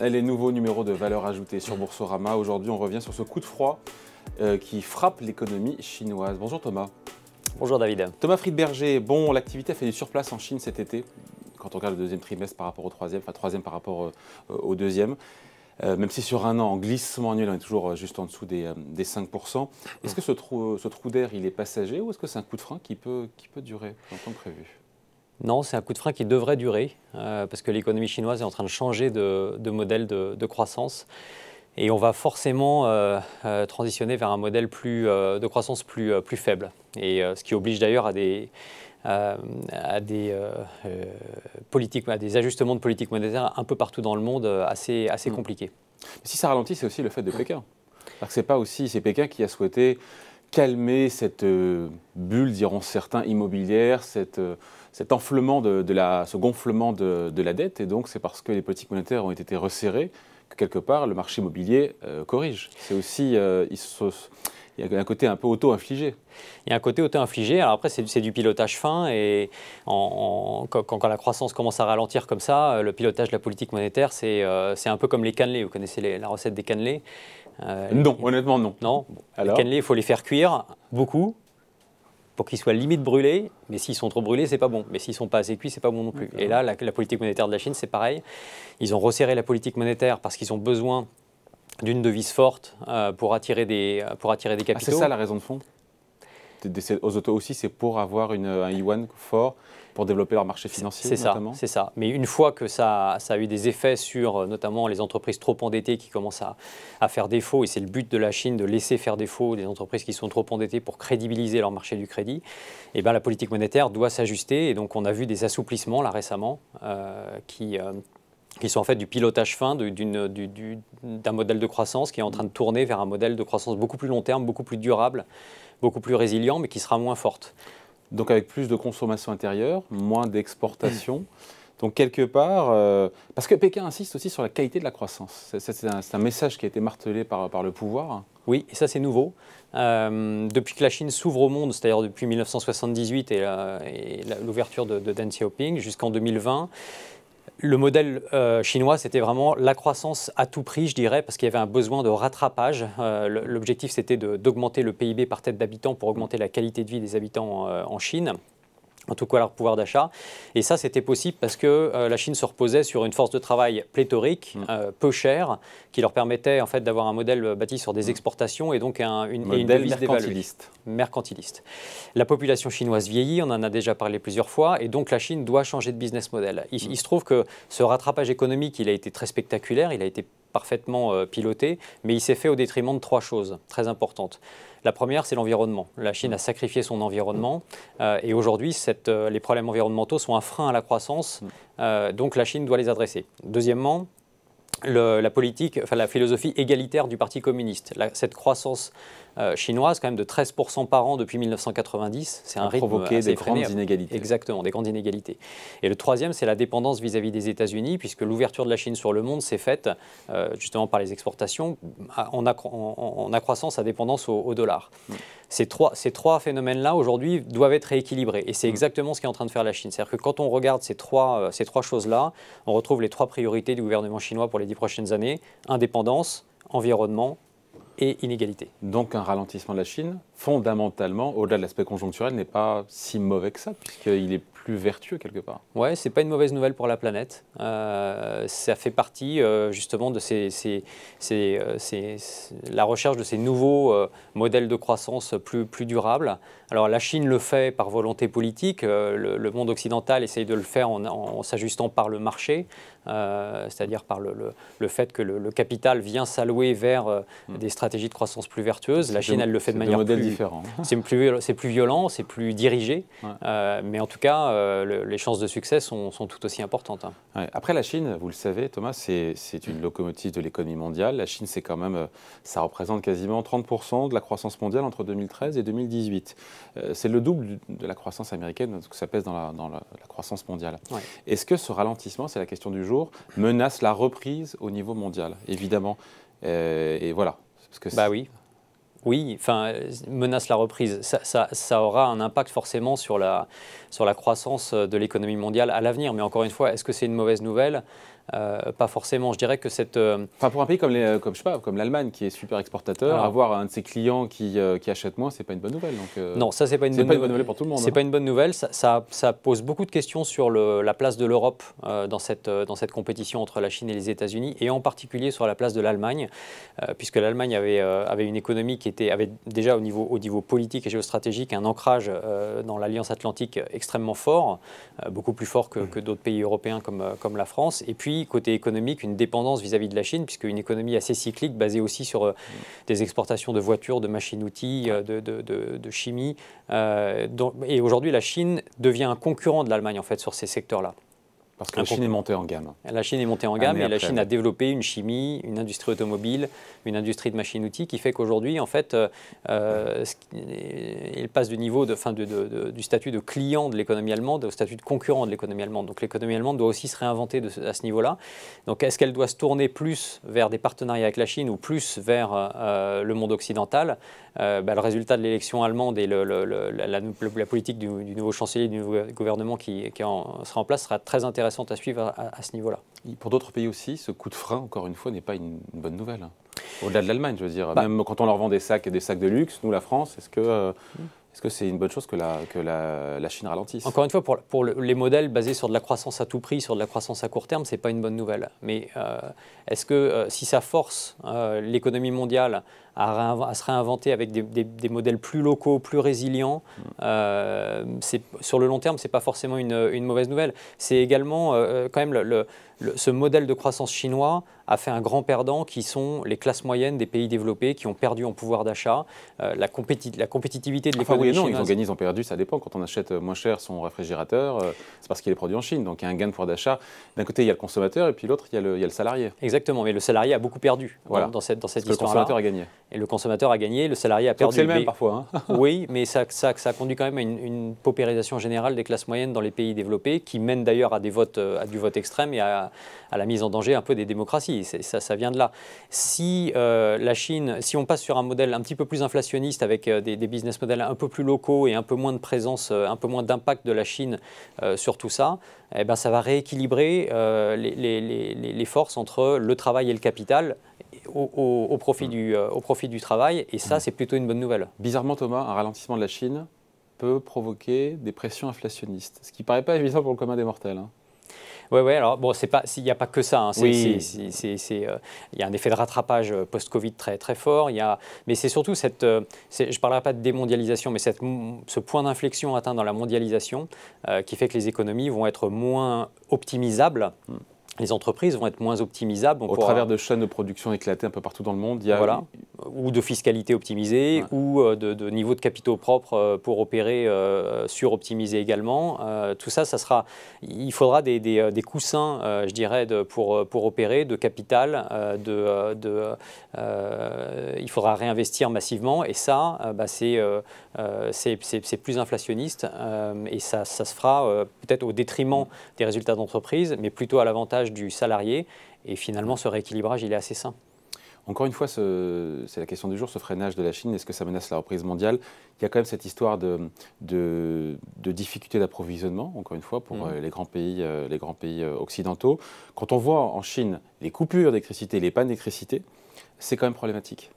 Elle est nouveau numéro de valeur ajoutée sur Boursorama. Aujourd'hui, on revient sur ce coup de froid qui frappe l'économie chinoise. Bonjour Thomas. Bonjour David. Thomas Friedberger, bon, l'activité a fait du surplace en Chine cet été, quand on regarde le deuxième trimestre par rapport au troisième, enfin troisième par rapport au deuxième. Même si sur un an, en glissement annuel, on est toujours juste en dessous des 5%. Est-ce que ce trou d'air, il est passager ou est-ce que c'est un coup de frein qui peut durer plus longtemps que prévu ? Non, c'est un coup de frein qui devrait durer parce que l'économie chinoise est en train de changer de modèle de croissance. Et on va forcément transitionner vers un modèle de croissance plus faible. Et ce qui oblige d'ailleurs à des ajustements de politique monétaire un peu partout dans le monde assez compliqués. Mais si ça ralentit, c'est aussi le fait de Pékin. C'est Pékin qui a souhaité calmer cette bulle, diront certains, immobilière, cet enflement ce gonflement de la dette. Et donc, c'est parce que les politiques monétaires ont été resserrées que, quelque part, le marché immobilier corrige. C'est aussi, il y a un côté un peu auto-infligé. Il y a un côté auto-infligé. Alors après, c'est du pilotage fin. Et quand la croissance commence à ralentir comme ça, le pilotage de la politique monétaire, c'est un peu comme les cannelés. Vous connaissez la recette des cannelés ? Non, honnêtement, non. Non. Alors ? Les cannelés, il faut les faire cuire beaucoup pour qu'ils soient limite brûlés. Mais s'ils sont trop brûlés, c'est pas bon. Mais s'ils sont pas assez cuits, c'est pas bon non plus. Et là, la politique monétaire de la Chine, c'est pareil. Ils ont resserré la politique monétaire parce qu'ils ont besoin d'une devise forte pour attirer des capitaux. C'est ça la raison de fond ? Aux autos aussi, c'est pour avoir un yuan fort pour développer leur marché financier, notamment. C'est ça. Mais une fois que ça a eu des effets sur notamment les entreprises trop endettées qui commencent à faire défaut, et c'est le but de la Chine de laisser faire défaut des entreprises qui sont trop endettées pour crédibiliser leur marché du crédit, et bien la politique monétaire doit s'ajuster. Et donc on a vu des assouplissements là récemment qui sont en fait du pilotage fin d'un modèle de croissance qui est en train de tourner vers un modèle de croissance beaucoup plus long terme, beaucoup plus durable, beaucoup plus résilient, mais qui sera moins forte. Donc avec plus de consommation intérieure, moins d'exportation. Donc quelque part, parce que Pékin insiste aussi sur la qualité de la croissance. C'est un message qui a été martelé par le pouvoir. Oui, et ça c'est nouveau. Depuis que la Chine s'ouvre au monde, c'est-à-dire depuis 1978 et l'ouverture de Deng Xiaoping jusqu'en 2020, le modèle chinois, c'était vraiment la croissance à tout prix, je dirais, parce qu'il y avait un besoin de rattrapage. L'objectif, c'était d'augmenter le PIB par tête d'habitant pour augmenter la qualité de vie des habitants en Chine, en tout cas leur pouvoir d'achat. Et ça, c'était possible parce que la Chine se reposait sur une force de travail pléthorique, peu chère, qui leur permettait en fait d'avoir un modèle bâti sur des exportations et donc une devise mercantiliste. La population chinoise vieillit, on en a déjà parlé plusieurs fois, et donc la Chine doit changer de business model. Il se trouve que ce rattrapage économique, il a été très spectaculaire, il a été parfaitement piloté, mais il s'est fait au détriment de trois choses très importantes. La première, c'est l'environnement. La Chine a sacrifié son environnement et aujourd'hui, les problèmes environnementaux sont un frein à la croissance, donc la Chine doit les adresser. Deuxièmement, la philosophie égalitaire du Parti communiste. Cette croissance chinoise, quand même de 13% par an depuis 1990, c'est un rythme provoqué assez des effréné. grandes inégalités. Exactement, des grandes inégalités. Et le troisième, c'est la dépendance vis-à-vis des États-Unis, puisque l'ouverture de la Chine sur le monde s'est faite justement par les exportations, en accroissant sa dépendance au dollar. Ces trois phénomènes-là, aujourd'hui, doivent être rééquilibrés. Et c'est exactement ce qu'est en train de faire la Chine. C'est-à-dire que quand on regarde ces trois choses-là, on retrouve les trois priorités du gouvernement chinois pour les 10 prochaines années: indépendance, environnement et inégalité. Donc un ralentissement de la Chine, fondamentalement, au-delà de l'aspect conjoncturel, n'est pas si mauvais que ça, puisqu'il est plus vertueux quelque part. Ouais, c'est pas une mauvaise nouvelle pour la planète. Ça fait partie justement de la recherche de ces nouveaux modèles de croissance plus durables. Alors la Chine le fait par volonté politique, le monde occidental essaye de le faire en s'ajustant par le marché, c'est-à-dire par le fait que le capital vient s'allouer vers des stratégies de croissance plus vertueuses. La Chine, elle le fait de manière différente. C'est plus violent, c'est plus dirigé, mais en tout cas, les chances de succès sont tout aussi importantes. Ouais. Après, la Chine, vous le savez, Thomas, c'est une locomotive de l'économie mondiale. La Chine, c'est quand même, ça représente quasiment 30% de la croissance mondiale entre 2013 et 2018. C'est le double de la croissance américaine, ce que ça pèse dans la croissance mondiale. Ouais. Est-ce que ce ralentissement, c'est la question du jour, menace la reprise au niveau mondial, évidemment? Et voilà. Parce que oui. Oui, enfin, menace la reprise. Ça aura un impact forcément sur la croissance de l'économie mondiale à l'avenir. Mais encore une fois, est-ce que c'est une mauvaise nouvelle ? pas forcément. Je dirais que cette... Enfin, pour un pays comme, je sais pas, comme l'Allemagne, qui est super exportateur, Alors, avoir un de ses clients qui achète moins, c'est pas une bonne nouvelle. Donc, non, ça, c'est pas une bonne nouvelle pour tout le monde. C'est pas une bonne nouvelle. Ça pose beaucoup de questions sur la place de l'Europe dans cette compétition entre la Chine et les États-Unis, et en particulier sur la place de l'Allemagne, puisque l'Allemagne avait une économie qui avait déjà au niveau politique et géostratégique un ancrage dans l'Alliance Atlantique extrêmement fort, beaucoup plus fort que d'autres pays européens comme la France. Et puis, côté économique, une dépendance vis-à-vis de la Chine, puisque une économie assez cyclique basée aussi sur des exportations de voitures, de machines-outils, de chimie. Et aujourd'hui, la Chine devient un concurrent de l'Allemagne en fait sur ces secteurs-là. Parce que la Chine est montée en gamme. La Chine est montée en gamme et la Chine a développé une chimie, une industrie automobile, une industrie de machines-outils qui fait qu'aujourd'hui, en fait, il passe du niveau du statut de client de l'économie allemande au statut de concurrent de l'économie allemande. Donc l'économie allemande doit aussi se réinventer à ce niveau-là. Donc est-ce qu'elle doit se tourner plus vers des partenariats avec la Chine ou plus vers le monde occidental? Le résultat de l'élection allemande et la politique du nouveau chancelier, du nouveau gouvernement qui sera en place sera très intéressante à suivre à ce niveau-là. Pour d'autres pays aussi, ce coup de frein, encore une fois, n'est pas une bonne nouvelle. Au-delà de l'Allemagne, je veux dire. Même quand on leur vend des sacs de luxe, nous, la France, est-ce que c'est une bonne chose que la Chine ralentisse? Encore une fois, pour les modèles basés sur de la croissance à tout prix, sur de la croissance à court terme, ce n'est pas une bonne nouvelle. Mais est-ce que si ça force l'économie mondiale à se réinventer avec des modèles plus locaux, plus résilients, sur le long terme, ce n'est pas forcément une mauvaise nouvelle. C'est également quand même ce modèle de croissance chinois a fait un grand perdant qui sont les classes moyennes des pays développés qui ont perdu en pouvoir d'achat. La compétitivité de l'économie chinoise. Ils ont perdu, ça dépend. Quand on achète moins cher son réfrigérateur, c'est parce qu'il est produit en Chine. Donc il y a un gain de pouvoir d'achat. D'un côté, il y a le consommateur et puis l'autre, il y a le salarié. Exactement, mais le salarié a beaucoup perdu dans cette histoire-là. Le consommateur a gagné. Et le consommateur a gagné, le salarié a perdu. C'est le même parfois. Oui, mais ça conduit quand même à une paupérisation générale des classes moyennes dans les pays développés, qui mène d'ailleurs à du vote extrême et à la mise en danger un peu des démocraties. Ça vient de là. Si la Chine, si on passe sur un modèle un petit peu plus inflationniste avec des business models un peu plus locaux et un peu moins de présence, un peu moins d'impact de la Chine sur tout ça, eh ben, ça va rééquilibrer les forces entre le travail et le capital au profit du travail. Et ça, c'est plutôt une bonne nouvelle. Bizarrement, Thomas, un ralentissement de la Chine peut provoquer des pressions inflationnistes, ce qui ne paraît pas évident pour le commun des mortels. Oui, alors bon, il n'y a pas que ça. Oui. Il y a un effet de rattrapage post-Covid très, très fort. Mais c'est surtout je ne parlerai pas de démondialisation, mais ce point d'inflexion atteint dans la mondialisation qui fait que les économies vont être moins optimisables. Les entreprises vont être moins optimisables. Au travers de chaînes de production éclatées un peu partout dans le monde. Ou de fiscalité optimisée, ou de niveau de capitaux propres pour opérer suroptimisé également. Tout ça, il faudra des coussins, je dirais, pour opérer, de capital. Il faudra réinvestir massivement. Et ça, c'est plus inflationniste. Et ça se fera peut-être au détriment des résultats d'entreprise, mais plutôt à l'avantage du salarié. Et finalement, ce rééquilibrage, il est assez sain. Encore une fois, c'est la question du jour, ce freinage de la Chine, est-ce que ça menace la reprise mondiale? Il y a quand même cette histoire de difficulté d'approvisionnement, encore une fois, pour les grands pays occidentaux. Quand on voit en Chine les coupures d'électricité, les pannes d'électricité, c'est quand même problématique.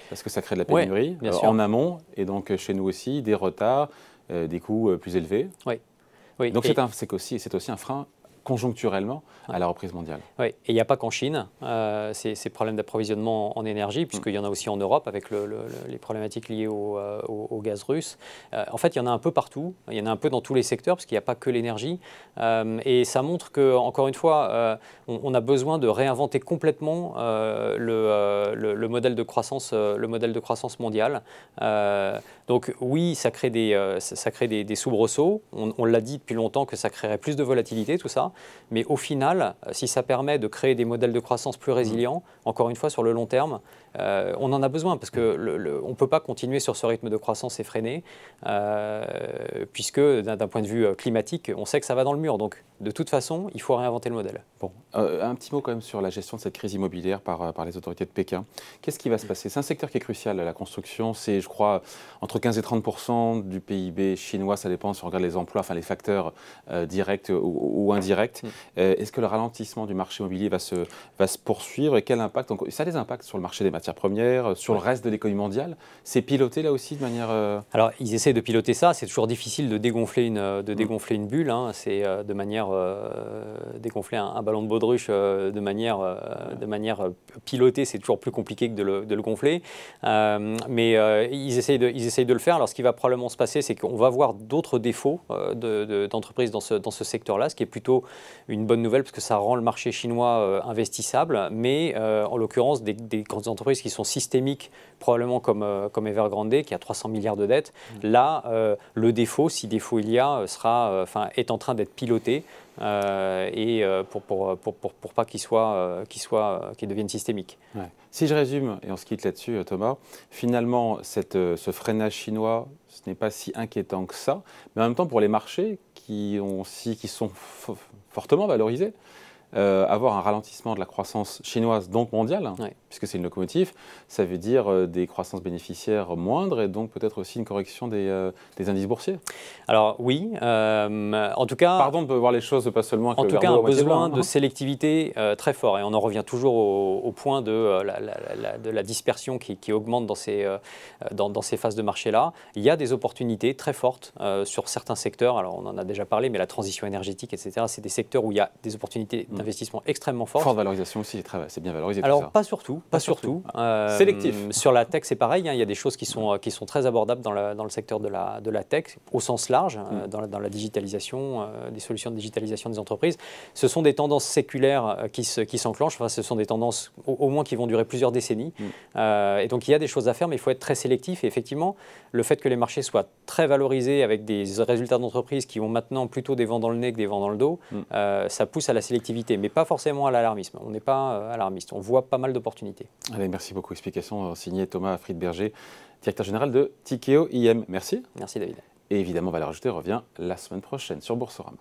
Parce que ça crée de la pénurie en amont, et donc chez nous aussi, des retards, des coûts plus élevés. Oui. Donc c'est aussi un frein conjoncturellement à la reprise mondiale. Oui, et il n'y a pas qu'en Chine, ces problèmes d'approvisionnement en énergie, puisqu'il y en a aussi en Europe avec les problématiques liées au gaz russe. En fait, il y en a un peu partout, il y en a un peu dans tous les secteurs, parce qu'il n'y a pas que l'énergie. Et ça montre que, encore une fois, on a besoin de réinventer complètement le modèle de croissance mondiale. Donc oui, ça crée des soubresauts. On l'a dit depuis longtemps que ça créerait plus de volatilité, tout ça. Mais au final, si ça permet de créer des modèles de croissance plus résilients, encore une fois, sur le long terme, on en a besoin parce qu'on ne peut pas continuer sur ce rythme de croissance effréné, puisque d'un point de vue climatique, on sait que ça va dans le mur. Donc, de toute façon, il faut réinventer le modèle. Bon, un petit mot quand même sur la gestion de cette crise immobilière par les autorités de Pékin. Qu'est-ce qui va se passer? C'est un secteur qui est crucial, la construction. C'est, je crois, entre 15 et 30% du PIB chinois. Ça dépend si on regarde les emplois, enfin les facteurs directs ou indirects. Est-ce que le ralentissement du marché immobilier va se poursuivre et quel impact? Donc, ça a des impacts sur le marché des matières premières, sur le reste de l'économie mondiale. C'est piloté là aussi de manière... Alors, ils essaient de piloter ça. C'est toujours difficile de dégonfler une bulle. Hein. C'est de manière dégonfler un ballon de baudruche de manière pilotée, c'est toujours plus compliqué que de le gonfler. Mais ils essayent de le faire. Alors, ce qui va probablement se passer, c'est qu'on va voir d'autres défauts d'entreprises dans ce secteur-là, ce qui est plutôt une bonne nouvelle parce que ça rend le marché chinois investissable. Mais en l'occurrence, des grandes entreprises qui sont systémiques, probablement comme Evergrande, qui a 300 milliards de dettes. Là, le défaut, si défaut il y a, est en train d'être piloté. Pour pas qu'il devienne systémique. Ouais. Si je résume, et on se quitte là-dessus, Thomas, finalement, ce freinage chinois, ce n'est pas si inquiétant que ça, mais en même temps, pour les marchés qui sont fortement valorisés, avoir un ralentissement de la croissance chinoise, donc mondiale, puisque c'est une locomotive, ça veut dire des croissances bénéficiaires moindres et donc peut-être aussi une correction des indices boursiers. Alors oui, en tout cas... Pardon de voir les choses pas seulement avec en tout cas, un besoin de sélectivité très fort. Et on en revient toujours au point de la dispersion qui augmente dans ces phases de marché-là. Il y a des opportunités très fortes sur certains secteurs. Alors on en a déjà parlé, mais la transition énergétique, etc., c'est des secteurs où il y a des opportunités d'investissement extrêmement fortes. Forte valorisation aussi, c'est bien valorisé. Alors tout ça. pas surtout. Sélectif. Sur la tech, c'est pareil. Il y a des choses qui sont très abordables dans le secteur de la tech, au sens large, dans la digitalisation, des solutions de digitalisation des entreprises. Ce sont des tendances séculaires qui s'enclenchent. Enfin, ce sont des tendances au moins qui vont durer plusieurs décennies. Et donc il y a des choses à faire, mais il faut être très sélectif. Et effectivement, le fait que les marchés soient très valorisés avec des résultats d'entreprise qui ont maintenant plutôt des vents dans le nez que des vents dans le dos, ça pousse à la sélectivité, mais pas forcément à l'alarmisme. On n'est pas alarmiste. On voit pas mal d'opportunités. Allez, merci beaucoup. Explication signée Thomas Friedberger, directeur général de Tikehau IM. Merci. Merci David. Et évidemment, Valeurs Ajoutées revient la semaine prochaine sur Boursorama.